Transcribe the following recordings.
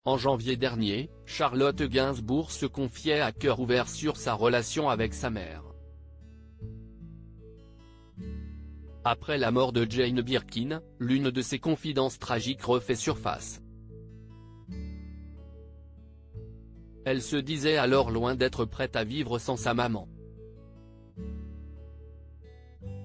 En janvier dernier, Charlotte Gainsbourg se confiait à cœur ouvert sur sa relation avec sa mère. Après la mort de Jane Birkin, l'une de ses confidences tragiques refait surface. Elle se disait alors loin d'être prête à vivre sans sa maman.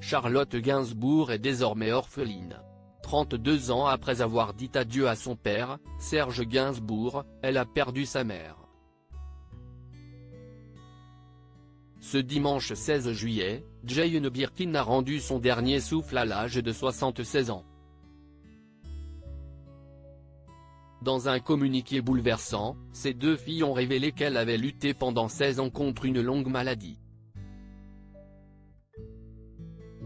Charlotte Gainsbourg est désormais orpheline. 32 ans après avoir dit adieu à son père, Serge Gainsbourg, elle a perdu sa mère. Ce dimanche 16 juillet, Jane Birkin a rendu son dernier souffle à l'âge de 76 ans. Dans un communiqué bouleversant, ces deux filles ont révélé qu'elle avait lutté pendant 16 ans contre une longue maladie.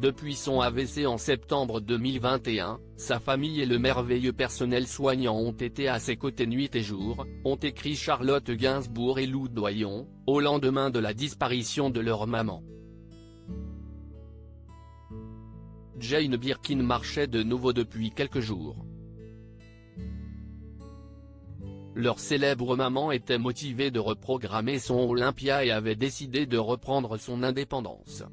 Depuis son AVC en septembre 2021, sa famille et le merveilleux personnel soignant ont été à ses côtés nuit et jour, ont écrit Charlotte Gainsbourg et Lou Doyon, au lendemain de la disparition de leur maman. Jane Birkin marchait de nouveau depuis quelques jours. Leur célèbre maman était motivée de reprogrammer son Olympia et avait décidé de reprendre son indépendance.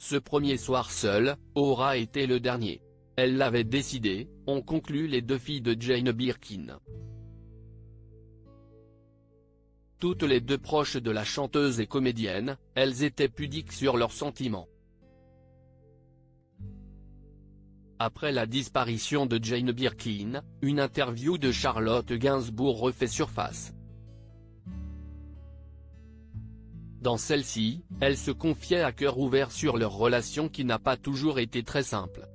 Ce premier soir seul, aura été le dernier. Elle l'avait décidé, ont conclu les deux filles de Jane Birkin. Toutes les deux proches de la chanteuse et comédienne, elles étaient pudiques sur leurs sentiments. Après la disparition de Jane Birkin, une interview de Charlotte Gainsbourg refait surface. Dans celle-ci, elle se confiait à cœur ouvert sur leur relation qui n'a pas toujours été très simple.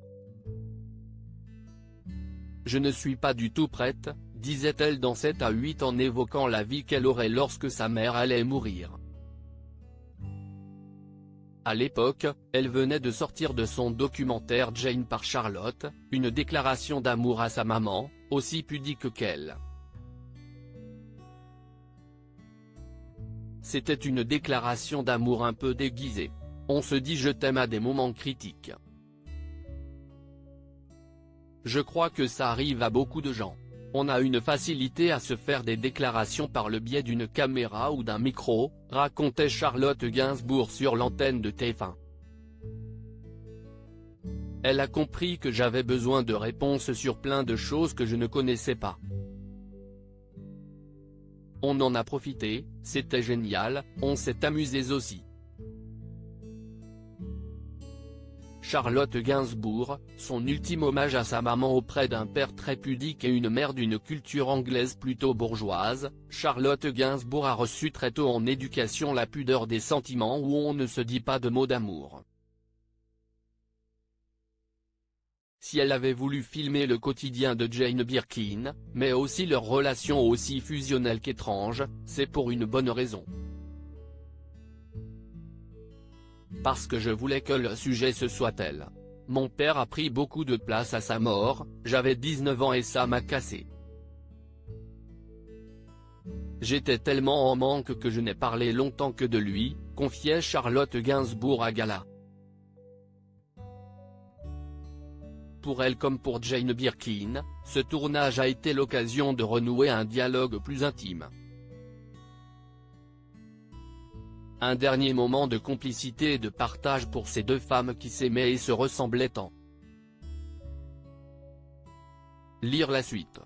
« Je ne suis pas du tout prête », disait-elle dans 7 à 8 en évoquant la vie qu'elle aurait lorsque sa mère allait mourir. À l'époque, elle venait de sortir de son documentaire Jane par Charlotte, une déclaration d'amour à sa maman, aussi pudique qu'elle. C'était une déclaration d'amour un peu déguisée. On se dit je t'aime à des moments critiques. Je crois que ça arrive à beaucoup de gens. On a une facilité à se faire des déclarations par le biais d'une caméra ou d'un micro, racontait Charlotte Gainsbourg sur l'antenne de TF1. Elle a compris que j'avais besoin de réponses sur plein de choses que je ne connaissais pas. On en a profité, c'était génial, on s'est amusés aussi. Charlotte Gainsbourg, son ultime hommage à sa maman auprès d'un père très pudique et une mère d'une culture anglaise plutôt bourgeoise, Charlotte Gainsbourg a reçu très tôt en éducation la pudeur des sentiments où on ne se dit pas de mots d'amour. Si elle avait voulu filmer le quotidien de Jane Birkin, mais aussi leur relation aussi fusionnelle qu'étrange, c'est pour une bonne raison. Parce que je voulais que le sujet ce soit elle. Mon père a pris beaucoup de place à sa mort, j'avais 19 ans et ça m'a cassé. J'étais tellement en manque que je n'ai parlé longtemps que de lui, confiait Charlotte Gainsbourg à Gala. Pour elle comme pour Jane Birkin, ce tournage a été l'occasion de renouer un dialogue plus intime. Un dernier moment de complicité et de partage pour ces deux femmes qui s'aimaient et se ressemblaient tant. Lire la suite.